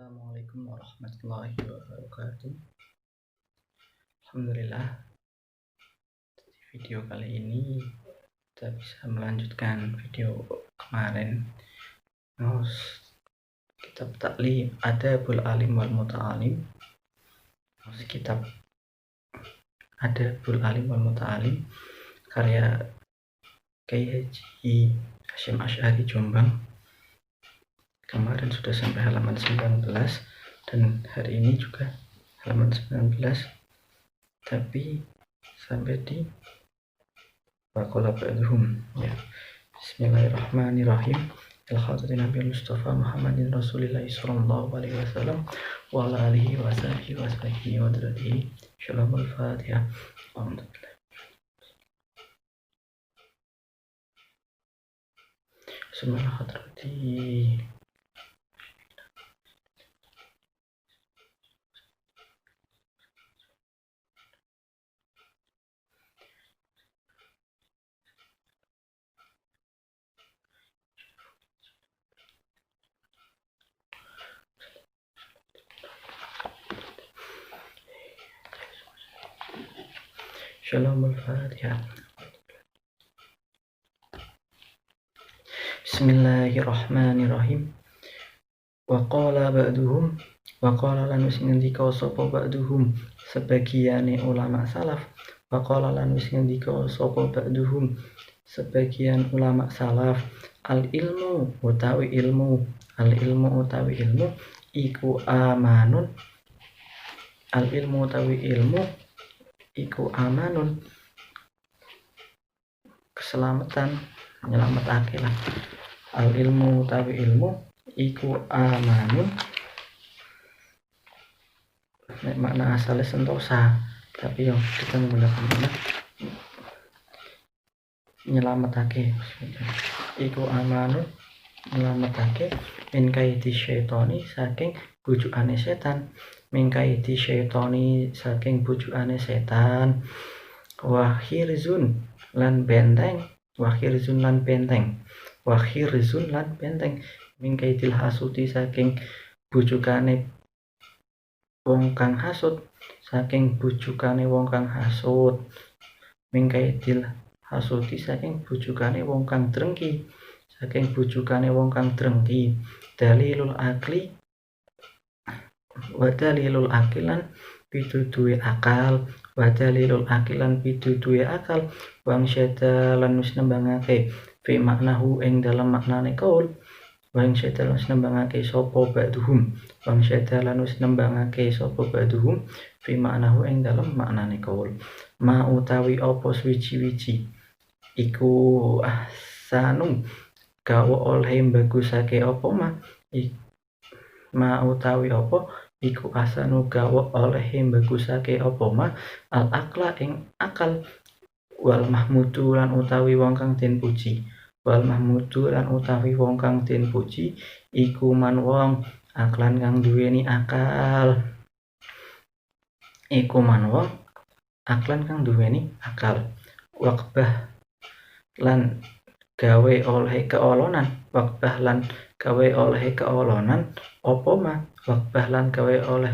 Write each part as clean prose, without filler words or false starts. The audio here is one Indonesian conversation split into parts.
Assalamualaikum warahmatullahi wabarakatuh. Alhamdulillah, di video kali ini kita bisa melanjutkan video kemarin. Kitab Ta'lim Adabul Alim wal Muta'alim. Kitab Adabul Alim wal Muta'alim karya Kiai Haji Hasyim Asy'ari Jombang. Kemarin sudah sampai halaman 19 dan hari ini juga halaman 19, tapi sampai di Waqala ba'duhum ya. Bismillahirrahmanirrahim. Al-Hadratin Nabi Mustafa Muhammadin Rasulillah sallallahu alaihi wasallam wa ala alihi wa sahbihi wa sahbihi wa dradihi. Shalomul Fatihah. Alhamdulillah. Bismillahirrahmanirrahim. Shalomul Fatihah. Bismillahirrahmanirrahim. Wa qala ba'duhum, wa qala lan wis ngendika sapa ba'duhum sebagiane ulama salaf. Wa qala lan wis ngendika sapa ba'duhum sebagian ulama salaf, al ilmu utawi ilmu iku amanun. Al ilmu utawi ilmu iku amanun, keselamatan, nyelametake lah. Al ilmu utawi ilmu iku amanun, nek makna asale sentosa, tapi yang kita menggunakan makna nyelametake. Iku amanun, nyelametake min kaidi syaitani, saking bujukane setan. Min kaidi syaitani, saking bujukane setan. Wa khirzun lan benteng, wa khirzun lan benteng, wa khirzun lan benteng min kaidil hasuti, saking bujukane wong kang hasud, saking bujukane wong kang hasud. Min kaidil hasuti, saking bujukane wong kang drengki, saking bujukane wong kang drengki. Dalilul akli wa dalilul akilan pituduhe akal, wa dalilul akilan pituduhe akal. Wang syada lan wis nembangake fi maknahu ing dalam maknane kaul. Wang syada lan wis nembangake sapa ba'duhum, wang syada lan wis nembangake sapa ba'duhum fi maknahu ing dalam maknane kaul. Ma utawi apa suwiji-wiji iku ahsanu gawa oleh bagusake apa ma utawi apa iku ahsanu gawa oleh bagusake apa al akla ing akal. Wal mahmudu lan utawi wong kang den puji, wal mahmudu lan utawi wong kang den puji iku man wong aklan kang duweni akal. Iku man wong aklan kang duweni akal. Waqbah lan gawe oleh keolonan, waqbah lan gawe oleh keolonan apa waqbah lan gawe oleh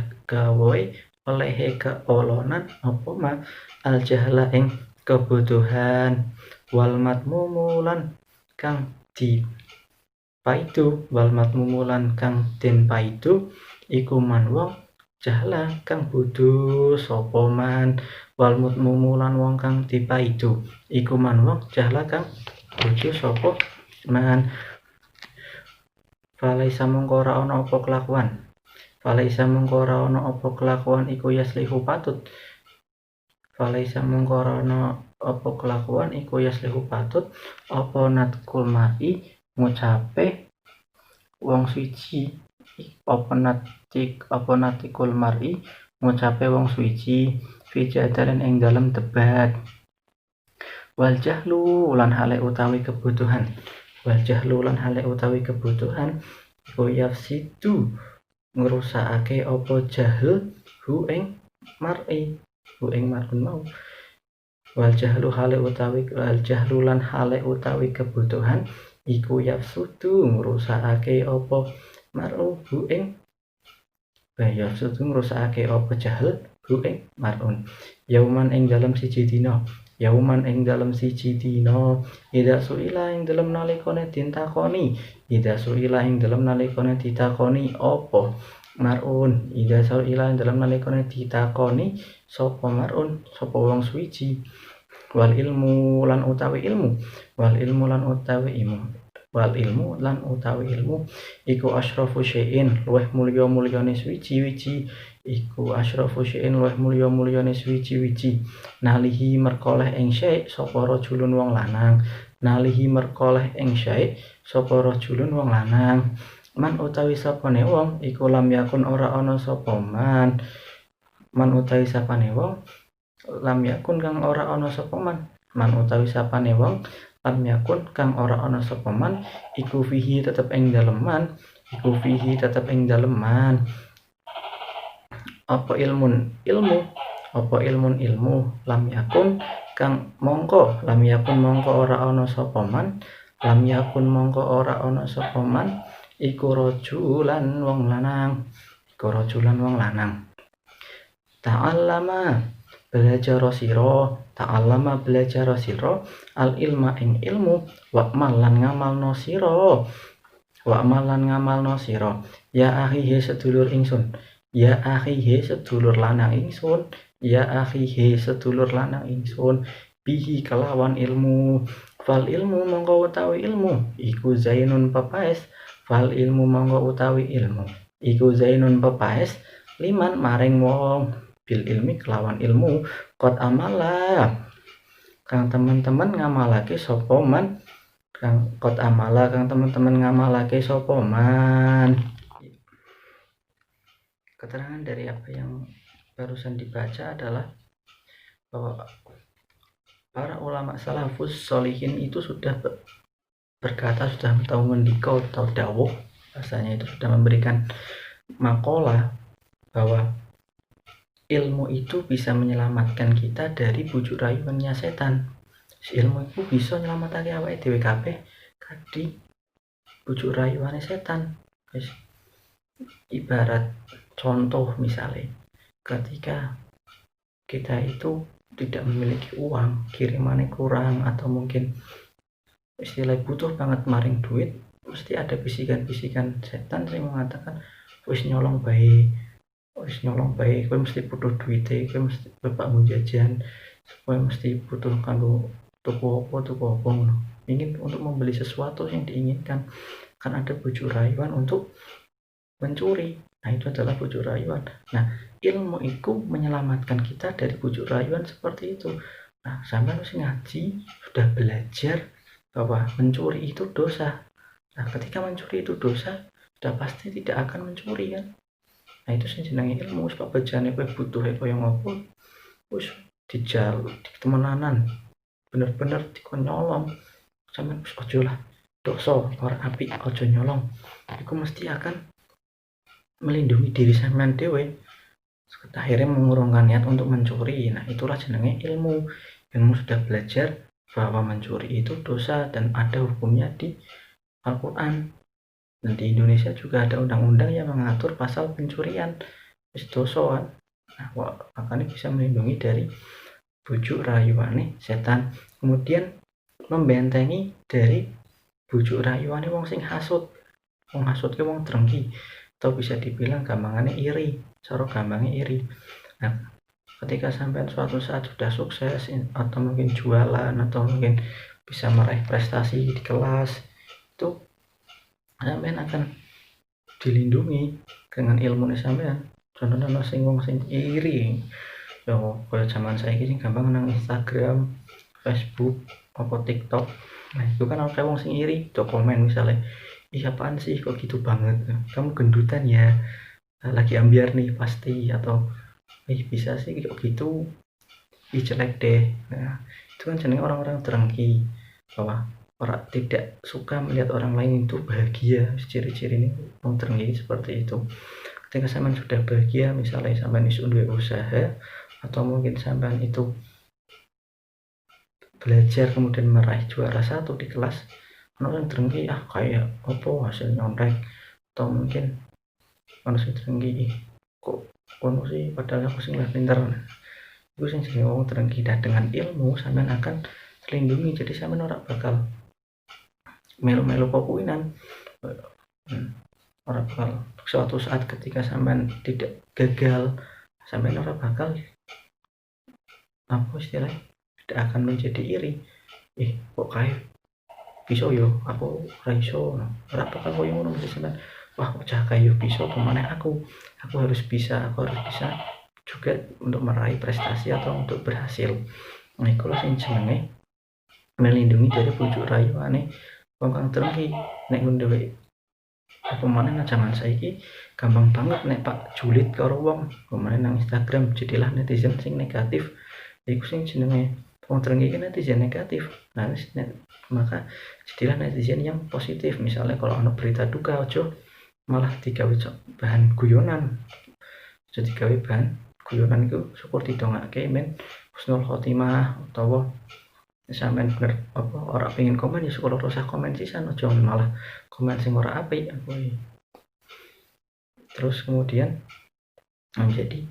keolonan apa al jahla ing kebodohan. Wal matmumulan kang dipaidu, wal matmumulan kang den paidu iku man wong jahla kang bodho sapa man. Wal matmumulan wong kang dipaidu iku man wong jahla kang bodho sapa man. Falaisa mongko ora ana apa kelakuan, falaisa mongko ora ana apa kelakuan iku yaslihu patut, falaisa mongko ora ana apa kelakuan iku yaslihu patut apa natkul mar'i ngucape wong suci, apa natikul mar'i ngucape wong suci fi jadalan ing dalem debat. Wal jahlu lan hale utawi kebutuhan, wal jahlu lan hale utawi kebutuhan iku yafsidu ngrusakake apa jahil hu ing mar'i, hu ing mar'un mau. Wal jahlu lan hale utawi kebutuhan iku yafsudu ngrusakake apa mar'u hu ing yafsudu ngrusakake apa jahal hu ing mar'un. Yauman ing dalem siji dina, yauman ing dalem siji dina, ida suila ing dalem nalikane ditakoni, ida suila ing dalem nalikane ditakoni apa mar'un, ida suila ing dalem nalikane ditakoni sapa mar'un, sapa wong suwiji. Wal ilmu lan utawi ilmu, wal ilmu lan utawi ilmu, wal ilmu lan utawi ilmu iku asyrafu syai'in luwih mulya-mulyane suwiji-wiji, iku asyrafu syai'in luwih mulya-mulyane suwiji-wiji. Nalihi merkoleh ing syai' sapa rajulun wong lanang, nalihi merkoleh ing syai' sapa rajulun wong lanang. Man utawi sapane wong iku lam yakun ora ana sapa man, man utawi sapane wong lam yakun kang ora ana sapa man, man utawi sapane wong lam yakun kang ora ana sapa man iku fihi tetep ing dalem man, iku fihi tetep ing dalem man apa ilmun ilmu, apa ilmun ilmu, lam yakun kang mongko, lam yakun mongko ora ana sapa man, lam yakun mongko ora ana sapa man iku rajulan wong lanang, iku rajulan wong lanang. Ta'allama belajar sira, ta'allama belajar sira al ilma ing ilmu, wa malan ngamalno sira, wa malan ngamalno sira. Ya akhi he sedulur ingsun, ya akhi he sedulur lanang ingsun, ya akhi he sedulur lanang ingsun, bihi kelawan ilmu. Fal ilmu mongko utawi ilmu iku zainun pepaes, fal ilmu mongko utawi ilmu iku zainun pepaes liman maring wong bil ilmi kelawan ilmu qad amala kang teman-teman ngamalake sapa man, kang qad amala kang teman-teman ngamalake sapa man. Keterangan dari apa yang barusan dibaca adalah bahwa para ulama salafus sholihin itu sudah berkata, sudah tahu mendikau atau dawuh, bahasanya itu sudah memberikan makalah bahwa ilmu itu bisa menyelamatkan kita dari bujuk rayuannya setan. Ilmu itu bisa nyelamatake awake dhewe kabeh kadi bujuk rayuane setan. Ibarat contoh misalnya, ketika kita itu tidak memiliki uang, kirimannya kurang, atau mungkin istilah butuh banget maring duit, mesti ada bisikan-bisikan setan yang mengatakan wis nyolong bae, kowe mesti butuh duite, kowe mesti bapakmu jajan, kowe mesti butuh kanggo tuku apa ingin untuk membeli sesuatu yang diinginkan, kan ada bujuk rayuan untuk mencuri. Nah, itu adalah bujuk rayuan. Nah, ilmu itu menyelamatkan kita dari bujuk rayuan seperti itu. Nah, sampai harus ngaji, sudah belajar bahwa mencuri itu dosa. Nah, ketika mencuri itu dosa, sudah pasti tidak akan mencuri kan. Nah, itu jenenge ilmu. Sebab bejane kowe butuh kaya ngopo, wis dijal di temenanan, bener-bener dikonyolong, sampeyan wis aja lah, dosa ora apik, aja nyolong. Iku mesti akan melindungi diri sampean dewe, akhirnya mengurungkan niat untuk mencuri. Nah, itulah jenenge ilmu. Ilmu sudah belajar bahwa mencuri itu dosa dan ada hukumnya di Al-Quran. Dan di Indonesia juga ada undang-undang yang mengatur pasal pencurian, dosa kan. Nah, makanya bisa melindungi dari bujuk rayuane setan. Kemudian membentengi dari bujuk rayuane wong sing hasud. Wong hasud ke wong drengki, atau bisa dibilang gampangannya iri, cara gampangnya iri. Nah, ketika sampai suatu saat sudah sukses atau mungkin jualan atau mungkin bisa meraih prestasi di kelas, itu sampean akan dilindungi dengan ilmu sampean. Contohnya sing wong sing iri, yo kaya zaman saiki sing gampang nang Instagram, Facebook, apa TikTok. Nah, itu kan ada wong sing iri, do komen misalnya, ih apaan sih kok gitu banget, kamu gendutan ya, lagi ambiar nih pasti, atau bisa sih kok gitu, ih jelek deh. Nah, itu kan jenenge orang-orang drengki, bahwa orang tidak suka melihat orang lain itu bahagia. Ciri-ciri ini orang drengki seperti itu. Ketika sampean sudah bahagia, misalnya sampean isu duwe usaha, atau mungkin sampean itu belajar kemudian meraih juara 1 di kelas, orang drengki kayak apa hasil nyontek, atau mungkin orang drengki kok kono sih padahal aku sing luwih pinter. Iku sing jenenge wong terenggi. Dengan ilmu sampean akan terlindungi, jadi sampean ora bakal melu-melu popuinan. Ora bakal suatu saat ketika sampean tidak gagal, sampean ora bakal apa istilahnya, tidak akan menjadi iri. Kok kae bisa yo, aku ora iso. Ora bakal koyo ngono mesti sampean. Wah, cah kae yo bisa, kemana aku harus bisa juga untuk meraih prestasi atau untuk berhasil. Nah, iku sing jenenge melindungi dari bujuk rayuane wong kang terenggi. Nek ngono dhewek apa maneh jangan saiki gampang banget nek Pak julid karo wong kemarin nang Instagram, jadilah netizen sing negatif. Iku sing jenenge wong terenggi kan netizen negatif. Nah, maka jadilah netizen yang positif. Misalnya kalau ada berita duka, ojo malah digawe bahan guyonan. Jadi gawe bahan guyonan itu syukur didongake men husnul khotimah, utawa sampean bener apa ora pengen komen ya syukur ora usah komen sisan, aja malah komen sing ora apik. Terus kemudian menjadi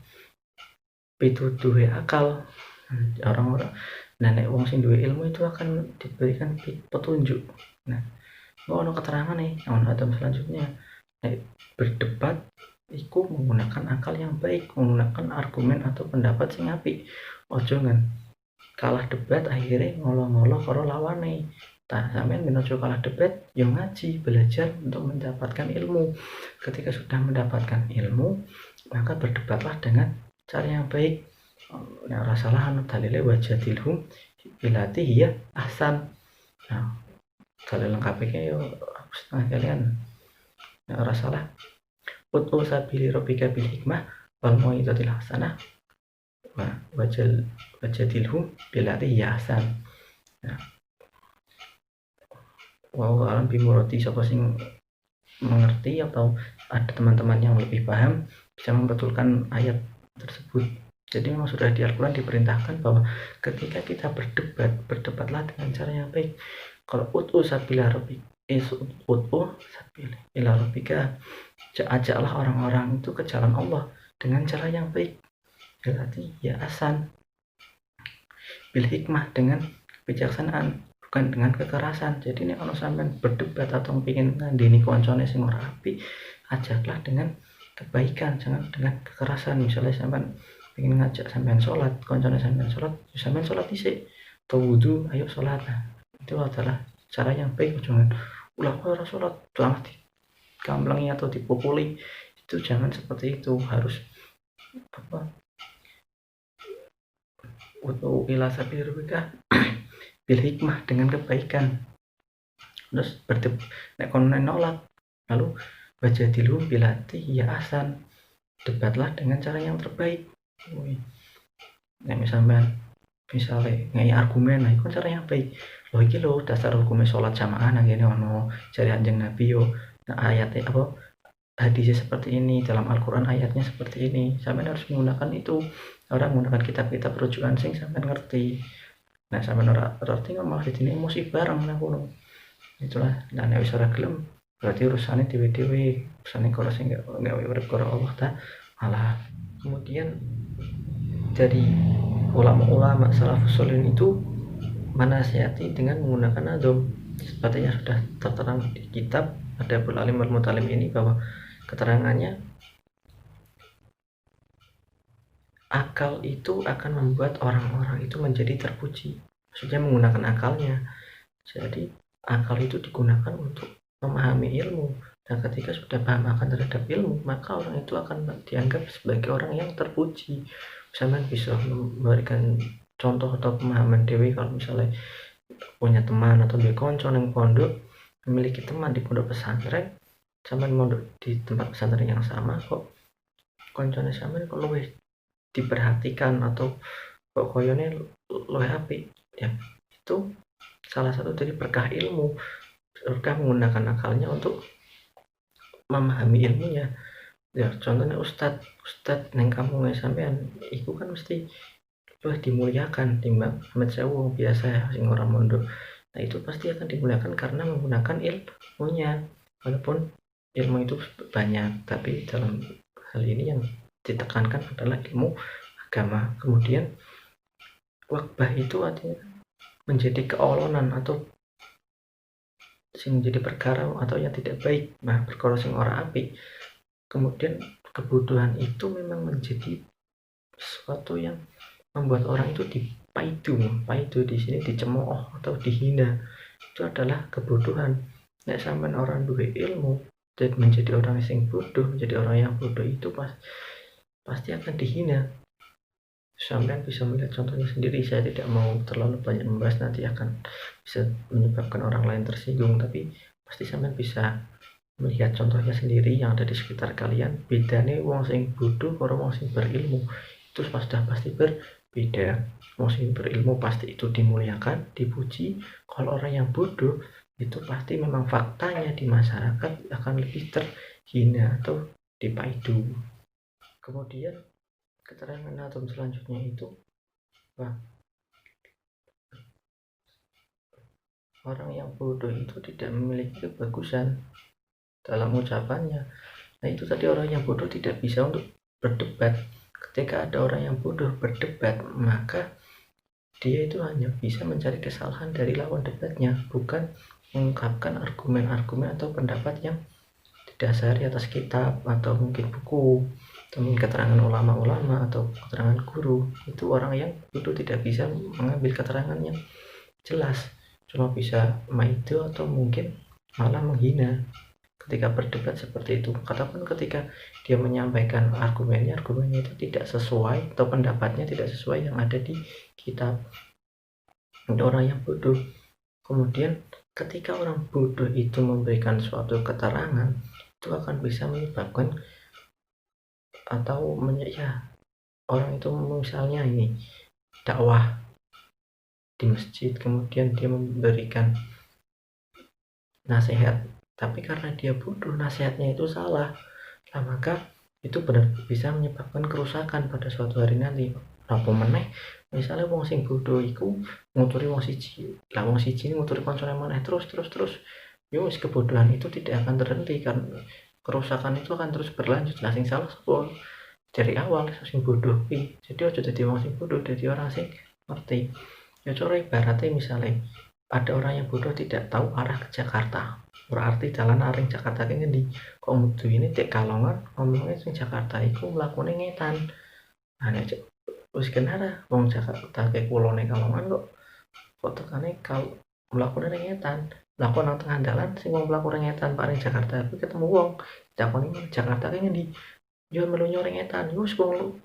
pituduhe akal orang-orang. Nah, nek wong sing duwe ilmu itu akan diberikan petunjuk. Nah, ono keterangan nih, ono adab selanjutnya. Berdebat iku menggunakan akal yang baik, menggunakan argumen atau pendapat sing apik. Ojo kan kalah debat akhirnya ngolo-ngolo karo lawane. Sampean menuju kalah debat yang ngaji, belajar untuk mendapatkan ilmu. Ketika sudah mendapatkan ilmu, maka berdebatlah dengan cara yang baik. Nah, rasalah anu dalile wajadilhum bilati hiya ahsan. Nah, dalil lengkapnya yo setengah kalian. Nah, rasalah utlu sabili rabbika bil hikmah wal mau'izatil hasanah wa wajadilhum bilati hiya ahsan. Nah, wow, alam bimurati, siapa sing mengerti atau ada teman-teman yang lebih paham bisa membetulkan ayat tersebut. Jadi memang sudah di Al-Quran diperintahkan bahwa ketika kita berdebatlah dengan cara yang baik. Kalau ut'u sabila rabbika, ajaklah orang-orang itu ke jalan Allah dengan cara yang baik. Berarti ya asan bil hikmah, dengan kebijaksanaan, bukan dengan kekerasan. Jadi nek ono sampean berdebat atau pengen ngandeni koncone sing ora apik, ajaklah dengan kebaikan, jangan dengan kekerasan. Misalnya sampean pengen ngajak sampean sholat, koncone sampean sholat, ya sampean sholat dhisik, atau wudu, ayo sholat. Nah, itu adalah cara yang baik. Jangan ulah ora sholat langsung dikamplengi atau dipukuli. Itu jangan seperti itu. Harus apa? Untuk ila sabil rabbika bil hikmah, dengan kebaikan. Terus nek kono nolak, lalu wajadilhum bilati ya ahsan, debatlah dengan cara yang terbaik. Nek misalnya ngai argumen, nah itu cara yang baik. Loh iki lho dasar hukum sholat jamaah nang kene ono jare Kanjeng Nabi yo. Nah, ayatnya apa? Hadisnya seperti ini, dalam Al-Quran ayatnya seperti ini. Sampean harus menggunakan itu. Orang menggunakan kitab-kitab rujukan sing sampean ngerti. Nah, sampean ora ngerti malah didine emosi bareng nang kono. Itulah, nah nek wis ora gelem berarti urusane dhewe-dhewe, urusane karo sing enggak urip karo Allah ta. Malah kemudian dari ulama-ulama salafus sholihin itu menasihati dengan menggunakan adab. Sepertinya sudah tertera di kitab Adabul Alim wal Mutalim ini, bahwa keterangannya akal itu akan membuat orang-orang itu menjadi terpuji. Maksudnya menggunakan akalnya. Jadi akal itu digunakan untuk memahami ilmu. Dan ketika sudah paham akan terhadap ilmu, maka orang itu akan dianggap sebagai orang yang terpuji. Misalnya bisa memberikan contoh atau pemahaman dewi, kalau misalnya punya teman atau dia konco yang pondok, memiliki teman di pondok pesantren, sampai mondok di tempat pesantren yang sama, kok koncone sampai kok lebih diperhatikan atau kok koyone lebih apik, ya itu salah satu dari berkah ilmu. Berkah menggunakan akalnya untuk memahami ilmunya. Ya contohnya ustad neng kamu sampean iku kan mesti lebih dimuliakan timbang Ahmad Sewu biasa sing orang mondok. Nah, itu pasti akan dimuliakan karena menggunakan ilmunya. Walaupun ilmu itu banyak, tapi dalam hal ini yang ditekankan adalah ilmu agama. Kemudian wakbah itu artinya menjadi keolonan atau sing jadi perkara atau yang tidak baik, nah perkara sing ora apik. Kemudian kebodohan itu memang menjadi sesuatu yang membuat orang itu paidu di sini dicemooh atau dihina. Itu adalah kebodohan. Nek sampean orang duwe ilmu dan menjadi orang sing bodoh, menjadi orang yang bodoh itu pasti akan dihina. Sampean bisa melihat contohnya sendiri. Saya tidak mau terlalu banyak membahas, nanti akan bisa menyebabkan orang lain tersinggung, tapi pasti sampean bisa melihat contohnya sendiri yang ada di sekitar kalian. Bedanya wong sing bodoh karo wong sing berilmu itu sudah pasti berbeda. Wong sing berilmu pasti itu dimuliakan, dipuji. Kalau orang yang bodoh itu pasti memang faktanya di masyarakat akan lebih terhina atau dipaidu. Kemudian keterangan atom selanjutnya itu orang yang bodoh itu tidak memiliki kebagusan dalam ucapannya. Nah itu tadi, orang yang bodoh tidak bisa untuk berdebat. Ketika ada orang yang bodoh berdebat, maka dia itu hanya bisa mencari kesalahan dari lawan debatnya, bukan mengungkapkan argumen-argumen atau pendapat yang didasari atas kitab atau mungkin buku atau mungkin keterangan ulama-ulama atau keterangan guru. Itu orang yang bodoh tidak bisa mengambil keterangan yang jelas, cuma bisa maido atau mungkin malah menghina ketika berdebat seperti itu. Ataupun ketika dia menyampaikan argumennya itu tidak sesuai atau pendapatnya tidak sesuai yang ada di kitab. Itu orang yang bodoh. Kemudian ketika orang bodoh itu memberikan suatu keterangan, itu akan bisa menyebabkan atau orang itu misalnya ini dakwah di masjid, kemudian dia memberikan nasihat, tapi karena dia bodoh nasihatnya itu salah, nah maka itu benar bisa menyebabkan kerusakan pada suatu hari nanti. Apa meneh misalnya wong sing bodoh iku nguturi wong siji, lah wong siji nguturi kancane maneh terus yo wis, kebodohan itu tidak akan terhenti karena kerusakan itu akan terus berlanjut. Lah sing salah sapa? Dari awal sing bodoh iki. Jadi aja dadi wong sing bodoh, dadi orang sing ngerti. Ya cara ibaratnya misalnya ada orang yang bodoh tidak tahu arah ke Jakarta, berarti jalan aring Jakarta ki ngendi, kok mudu ini tek Kalongan ngomongnya sing Jakarta iku mlakune ngetan. Nah nek wis kenara wong Jakarta ke kulone Kalongan kok tekane mlakune ngetan. Lah kok nang tengah dalan sing wong mlaku ngetan paring Jakarta kuwi ketemu wong takoni Jakarta ki ngendi, yo melu nyorengetan. Wis wong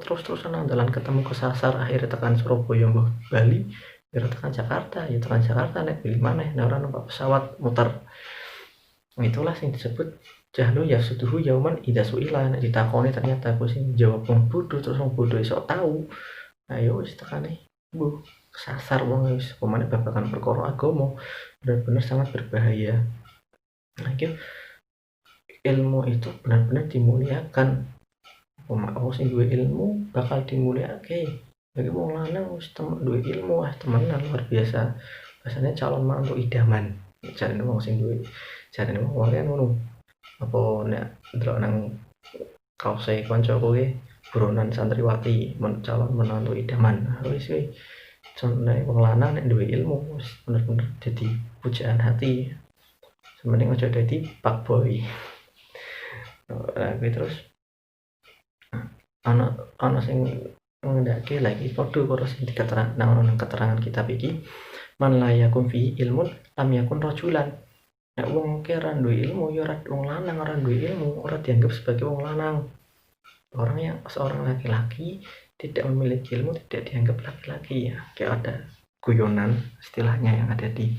terus-terusan nang dalan ketemu kesasar, akhirnya tekan Surabaya mbah Bali, ya tekan Jakarta, ya tekan Jakarta nek beli maneh nek ora numpak pesawat muter. Itulah yang disebut jahlu ya suduhu yauman idza suila. Nek ditakoni ternyata aku sing jawab wong bodoh, terus wong bodoh iso tahu. Nah yo wis tekane mbuh kesasar wong wis pemane babagan perkara agama, benar-benar sangat berbahaya. Nah iki ilmu itu benar-benar dimuliakan. Wong sing duwe ilmu bakal dimuliaake. Bagi wong lanang wis duwe ilmu temenan luar biasa. Biasanya calon mantu idaman. Jarene wong sing duwe, jarene wong kan ngono. Apa nek ndelok nang kaose kancaku ki buronan santriwati calon menantu idaman. Wis kuwi contohnya wong lanang nek duwe ilmu wis bener-bener jadi pujaan hati. Sementing aja dadi pak boy. Nah, terus ana sing ngendake lagi padha karo sing diketerangan nang keterangan kitab iki, man la yakun fi ilmun lam yakun rajulan. Nek wong ki ora duwe ilmu ya ora wong lanang, ora duwe ilmu ora dianggap sebagai wong lanang. Orang yang seorang laki-laki tidak memiliki ilmu tidak dianggap laki-laki, ya kayak ada guyonan istilahnya yang ada di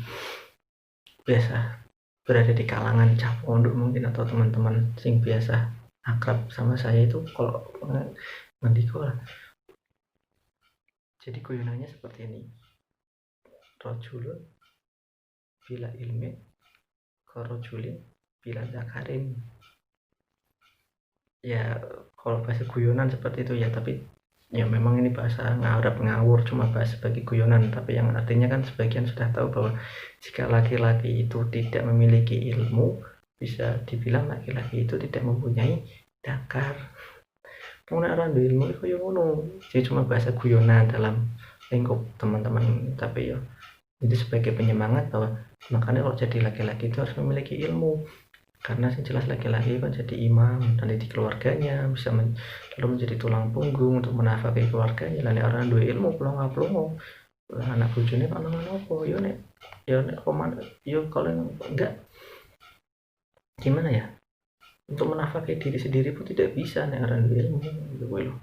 biasa berada di kalangan cah pondok mungkin atau teman-teman sing biasa akrab sama saya itu kalau mendiko lah. Jadi guyonannya seperti ini, rojulun bila ilmin korojulin bila zakarin. Ya kalau bahasa guyonan seperti itu ya, tapi ya memang ini bahasa ngawur cuma bahasa sebagai guyonan, tapi yang artinya kan sebagian sudah tahu bahwa jika laki-laki itu tidak memiliki ilmu, bisa dibilang laki-laki itu tidak mempunyai dakar. Wong nek ora duwe ilmu iku yo ngono, jadi cuma bahasa guyonan dalam lingkup teman-teman, tapi yo itu sebagai penyemangat bahwa makanya kalau jadi laki-laki itu harus memiliki ilmu, karena sih jelas laki-laki kan jadi imam nanti di keluarganya bisa lalu menjadi tulang punggung untuk menafkahi keluarganya. Lalu orang dua ilmu pelongo anak bojone kok nang apa yo nek koman yo kalau enggak gimana ya, untuk menafkahi diri sendiri pun tidak bisa nek orang dua ilmu gitu loh.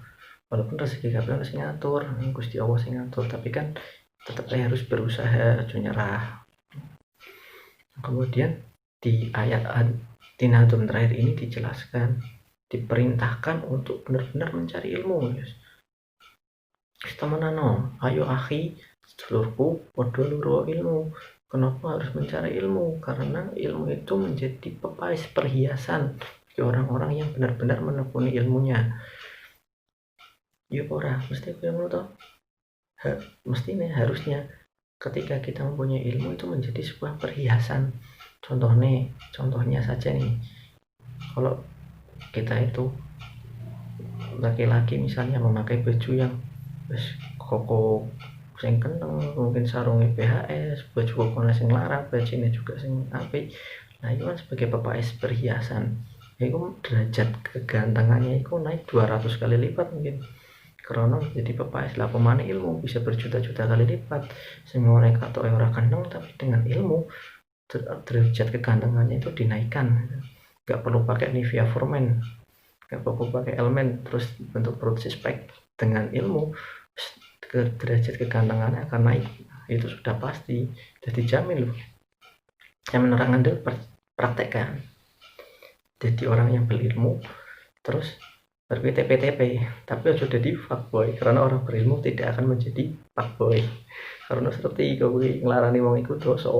Walaupun rezeki kabeh harus ngatur, Gusti Allah sing ngatur, tapi kan tetap harus berusaha, jangan nyerah. Kemudian di ayat Tinadum terakhir ini dijelaskan, diperintahkan untuk benar-benar mencari ilmu, guys. Temenano, ayo akhi, sedulurku, podo luro ilmu. Kenapa harus mencari ilmu? Karena ilmu itu menjadi pepais perhiasan bagi orang-orang yang benar-benar menekuni ilmunya. Ya ora, mesti ilmu toh. Mestinya harusnya ketika kita mempunyai ilmu itu menjadi sebuah perhiasan. Contohnya saja nih, kalau kita itu laki-laki misalnya memakai baju yang koko sing kenteng, mungkin sarungnya PHS, baju kokone sing larat, bajunya juga sing apik. Nah itu kan sebagai pepais perhiasan, itu derajat kegantengannya itu naik 200 kali lipat mungkin, karena jadi pepais lah. Pemane ilmu bisa berjuta-juta kali lipat, sing mereka atau orang kandang, tapi dengan ilmu derajat kegantengannya itu dinaikkan. Gak perlu pakai Nivea for Men, gak perlu pakai Element terus bentuk perut six pack. Dengan ilmu derajat kegantengannya akan naik, itu sudah pasti, jadi jamin loh. Saya menerangkan dulu, praktekkan jadi orang yang berilmu terus ber-PTP, tapi harus jadi fuckboy, karena orang berilmu tidak akan menjadi fuckboy, karena seperti kau ngelarani wong iku dosa.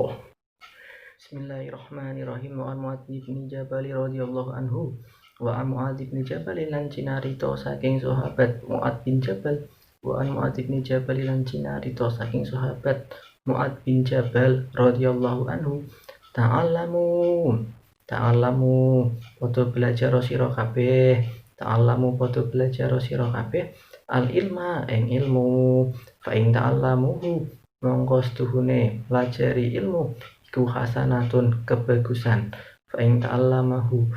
Bismillahirrahmanirrahim. Wa Mu'adz bin Jabal radhiyallahu anhu, wa Mu'adz bin Jabal lan cinarito saking sahabat Mu'adz bin Jabal, wa Mu'adz bin Jabal lan cinarito saking sahabat Mu'adz bin Jabal radhiyallahu anhu, ta'allamu padha belajar sira kabeh, ta'allamu padha belajar sira kabeh al ilma ing ilmu, fa ing ta'allamuhu mongko setuhune pelajari ilmu iku hasanatun kebagusan, fa ing ta'allamahu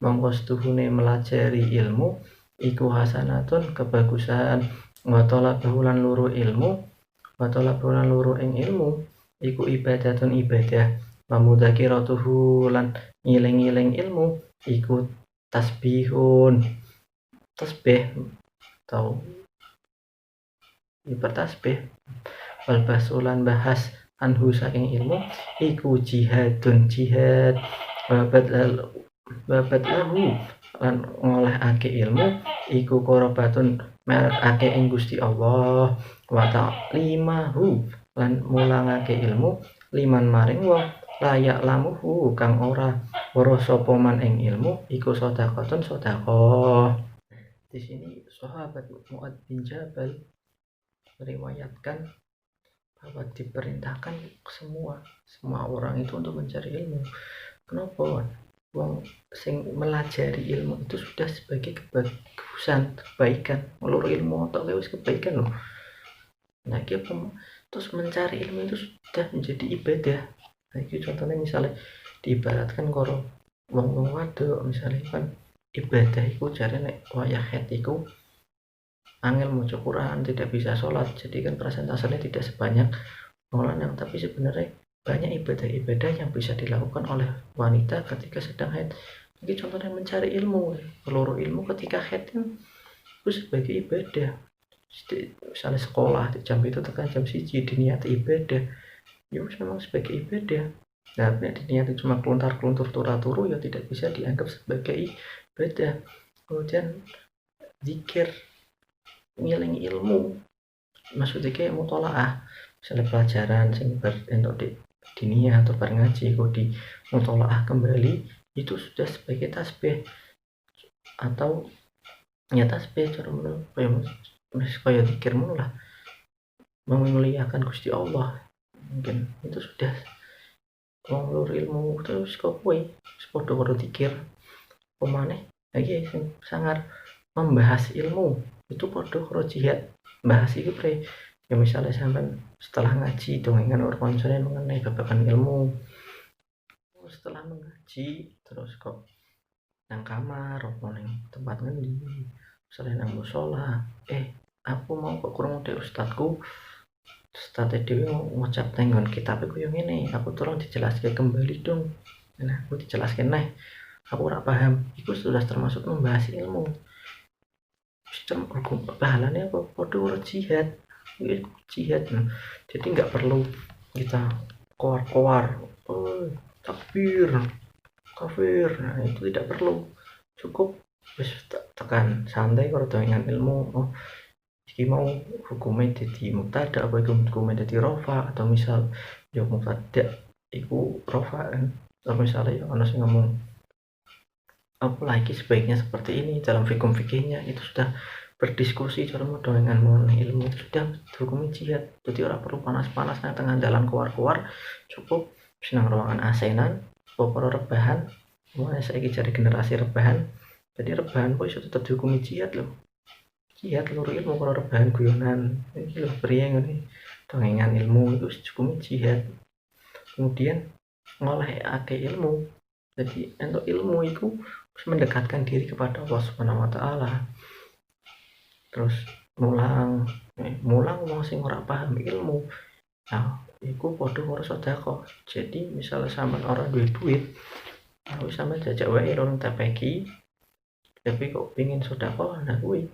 mongko setuhune melajari ilmu iku hasanatun kebagusan, wa talabahu lan luru ilmu, wa talabahu lan luru ing ilmu iku ibadatun ibadah, wa mudzakiratuhu lan ngiling-ngiling ilmu iku tasbihun tasbih atau bertasbih, wal basulan bahas anhu saking ilmu iku jihadun jihad, babat lahu lan ngolehake ilmu iku qorobatun merekake ing Gusti Allah, wa ta'limahu lan mulangake ilmu liman maring wong layak lamuhu kang ora weruh sapa man ing ilmu iku sedekahun sedekah. Di sini sahabat Mu'adz bin Jabal meriwayatkan bahwa diperintahkan semua orang itu untuk mencari ilmu. Kenapa? Wong sing melajari ilmu itu sudah sebagai kebagusan, kebaikan. Melur ilmu otak wis kebaikan loh. Nah, terus mencari ilmu itu sudah menjadi ibadah. Nah, itu contohnya misalnya diibaratkan karo wong wadok misalnya kan ibadah iku jare nek wayah haid iku angel maca Quran, tidak bisa sholat, jadi kan persentasenya tidak sebanyak wong lanang, tapi sebenarnya banyak ibadah-ibadah yang bisa dilakukan oleh wanita ketika sedang haid. Jadi contohnya mencari ilmu, seluruh ilmu ketika haid itu sebagai ibadah. Misalnya sekolah di jam itu tekan jam 1 diniati ibadah, ya memang sebagai ibadah. Nah, diniati cuma keluntar-keluntur turu ya tidak bisa dianggap sebagai ibadah. Kemudian zikir, ngiling ilmu, maksudnya kayak mutolaah, misalnya pelajaran sing untuk di dinia atau ngaji kok di mutolaah kembali, itu sudah sebagai tasbih atau ya tasbih cara menurut kaya zikir lah, memuliakan Gusti Allah. Mungkin itu sudah ngulur ilmu terus kok kowe padha karo zikir pemane lagi sing sangar membahas ilmu itu padha karo jihad. Bahas iki pre ya misalnya sampean setelah ngaji dongengan karo kancane mengenai babagan ilmu. Setelah mengaji terus kok nang kamar apa ning tempat ngendi misalnya nang mushola aku mau kok krungu dhek ustadku Ustadz dhewe ngucap tenggon kitab iku yo ngene aku tolong dijelaske kembali dong. Nah aku dijelaskan aku ora paham iku sudah termasuk membahas ilmu sistem hukum pahalanya apa padha karo jihad jihad jadi nggak perlu kita koar-koar takbir kafir nah itu tidak perlu cukup wis tekan santai karo dengan ilmu iki mau hukumnya jadi mubtada apa iku hukumnya jadi rofa atau misal ya mubtada iku rofa kan atau misalnya ya ono sing ngomong apa lagi sebaiknya seperti ini dalam fikihnya itu sudah berdiskusi cara dengan mengenai ilmu itu sudah hukumnya jihad jadi orang perlu panas-panas nang tengah jalan keluar-keluar cukup senang ruangan AC-nan pokoknya rebahan mulai saiki cari generasi rebahan jadi rebahan kok iso tetep dihukumi jihad loh jihad loro ilmu kalau rebahan guyonan iki lho priye ngene dongengan ilmu itu cukup jihad kemudian ngolehake ilmu jadi untuk ilmu itu mendekatkan diri kepada Allah Subhanahu wa taala terus mulang wong sing ora paham ilmu nah iku padha karo sedekah jadi misalnya sampean ora duwe duit aku sampean jajak wae orang TPQ tapi kok pengin sedekah nah kuwi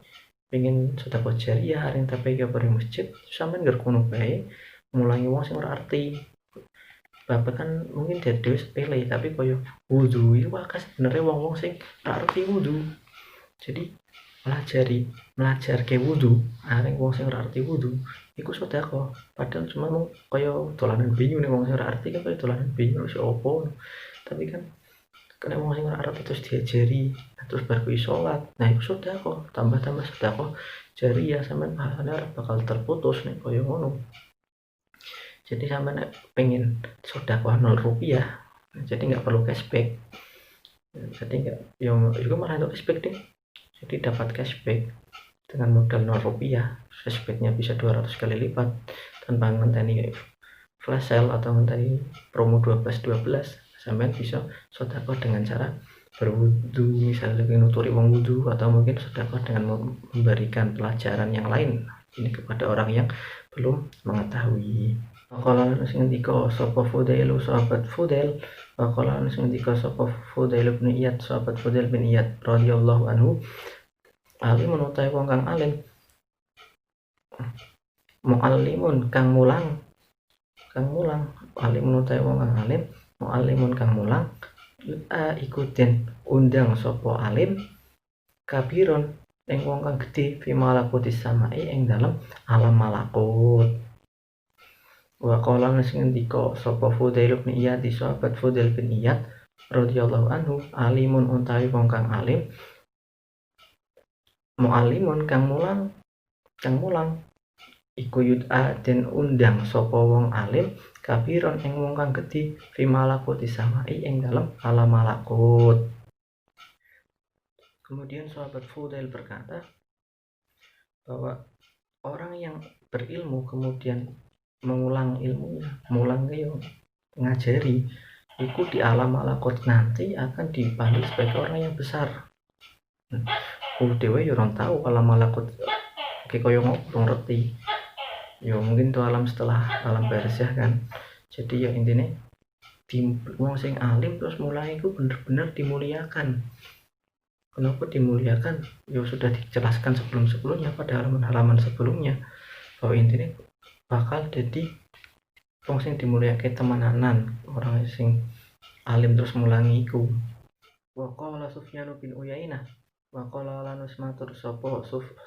pengen sedekah jariah areng TPQ bareng masjid sampean ngger kono bae mulangi wong sing ora arti bapak kan mungkin dhewe sepele tapi koyo wudu iku akeh sebenarnya wong-wong sing ora arti wudu jadi melajarke wudu areng wong sing ora arti wudu iku sedekah padahal cuma koyo dolanan binyu ning wong sing ora arti kan koyo dolanan binyu si opo tapi kan kena wong sing ora arti terus diajari terus bar kuwi salat nah iku sedekah tambah sedekah jariah sampean pahalanya bakal terputus nih koyo ngono jadi sampean pengen sedekah 0 rupiah jadi nggak perlu cashback jadi nggak juga malah untuk cashback deh jadi dapat cashback dengan modal 0 rupiah cashbacknya bisa 200 kali lipat tanpa ngenteni flash sale atau ngenteni promo 12 sampean bisa sedekah dengan cara berwudu misalnya nuturi wong wudu atau mungkin sedekah dengan memberikan pelajaran yang lain ini kepada orang yang belum mengetahui kalau sing ngendika sapa Fudail sahabat Fudail kalau sing ngendika sapa Fudail bin Iyad sahabat Fudail bin Iyad radhiyallahu anhu alimun utawi wong kang alim muallimun kang mulang alimun utawi wong kang alim muallimun kang mulang ikutin undang sapa alim kabiron ing wong kang gedhe fi malakutis samai ing dalem alam malakut wa qala sing ngendika sapa Fudail bin Iyad sahabat Fudail bin Iyad radhiyallahu anhu alimun utawi wong kang alim muallimun kang mulang iku yud'a den undang sapa wong alim kabiron ing wong kang gedhe fi malakuti samai ing dalem alam malakut kemudian sahabat Fudail berkata bahwa orang yang berilmu kemudian mengulang ilmunya ngajari itu di alam malakut nanti akan dipanggil sebagai orang yang besar dewe yo ora tahu alam malakut koyo ngopo ngerti yo mungkin tuh alam setelah alam barzah kan jadi ya intinya wong sing alim terus mulai itu bener-bener dimuliakan kenapa dimuliakan ya sudah dijelaskan sebelumnya pada halaman sebelumnya bahwa intinya bakal jadi wong sing dimuliakan temanan orang sing alim terus mulangi iku wa qala Sufyan bin Uyainah wa qala lanus matur sapa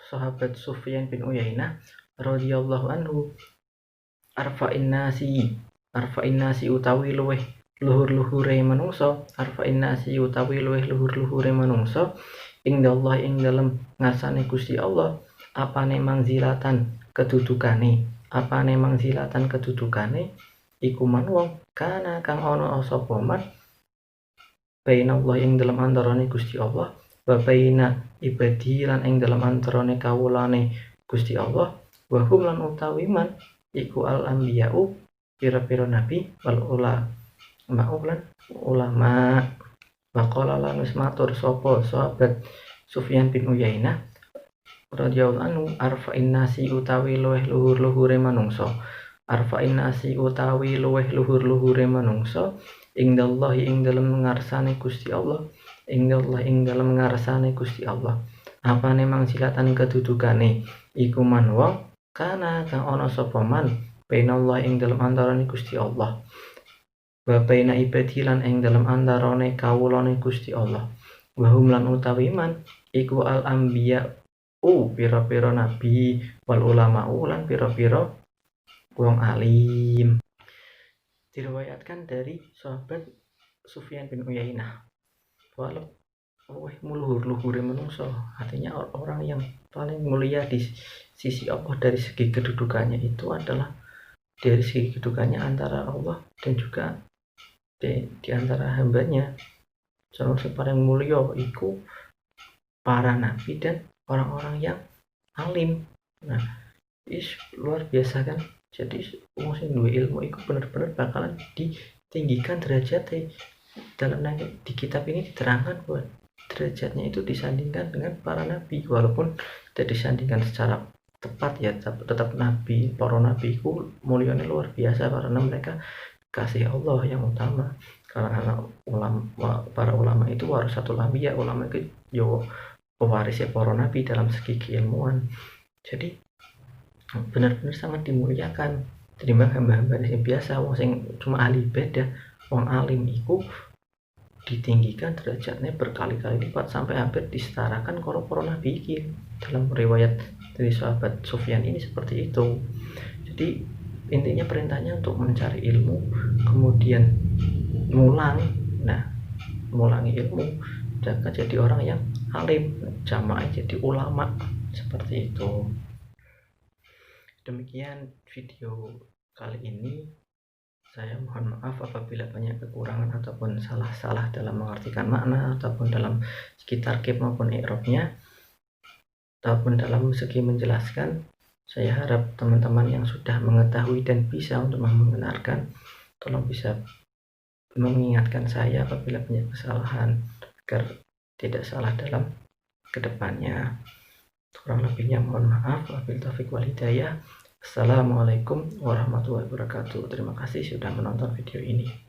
sahabat Sufyan bin Uyainah radhiyallahu anhu arfa'in nasi utawi luweh luhur-luhure manungsa ing Allah ing dalem ngarsane Gusti Allah apane mangzilatan kedudukane iku man wong kana kang ana sapa man baina Allah ing dalem antarane Gusti Allah wa baina ibadi lan ing dalam antarane kawulane Gusti Allah, wa hum lan utawi man iku al anbiya'u pira-pira nabi wal ulama. Waqala lan wis matur sapa sahabat Sufyan bin Uyainah radhiyallahu anhu, arfa'in nasi utawi luweh luhur-luhure manungsa, arfa'in nasi utawi luweh luhur-luhure manungsa indallahi ing dalem ngarsane Gusti Allah, indallahi ing dalem ngarsane Gusti Allah. Apane mangsilatan kedudukane iku man wong kana kang ana sapa man bainallah ing dalem antarane Gusti Allah, wa baina ibadi lan ing dalem antarane kawulane Gusti Allah, wa hum lan utawi man iku al anbiya pira-pira nabi wal ulama lan pira-pira wong alim. Diriwayatkan dari sahabat Sufyan bin Uyainah, walau luhur-luhure manungsa, artinya orang yang paling mulia di sisi Allah dari segi kedudukannya itu adalah dari segi kedudukannya antara Allah dan juga di antara hambanya. Termasuk paling mulia itu para nabi dan orang-orang yang alim. Nah, luar biasa kan. Jadi wong sing duwe ilmu itu benar-benar bakalan ditinggikan derajatnya. Dalam di kitab ini diterangkan bahwa derajatnya itu disandingkan dengan para nabi, walaupun tidak disandingkan secara tepat ya, tetap nabi, para nabi itu mulianya luar biasa karena mereka kasih Allah yang utama. Karena para ulama itu warasatul anbiya, ulama itu yo pewarisnya para nabi dalam segi keilmuan. Jadi benar-benar sangat dimuliakan. Terima hamba-hamba yang biasa, wong sing cuma ahli ibadah, wong alim iku ditinggikan derajatnya berkali-kali lipat sampai hampir disetarakan karo para nabi iki. Dalam riwayat dari sahabat Sufyan ini seperti itu. Jadi intinya perintahnya untuk mencari ilmu, kemudian mulangi ilmu, jangan jadi orang yang alim, jamaah jadi ulama, seperti itu. Demikian video kali ini. Saya mohon maaf apabila banyak kekurangan ataupun salah-salah dalam mengartikan makna ataupun dalam segi tarkib maupun i'rabnya ataupun dalam segi menjelaskan. Saya harap teman-teman yang sudah mengetahui dan bisa untuk membenarkan, tolong bisa mengingatkan saya apabila banyak kesalahan agar tidak salah dalam kedepannya. Kurang lebihnya mohon maaf. Wabillahi taufiq wal hidayah. Assalamualaikum warahmatullahi wabarakatuh. Terima kasih sudah menonton video ini.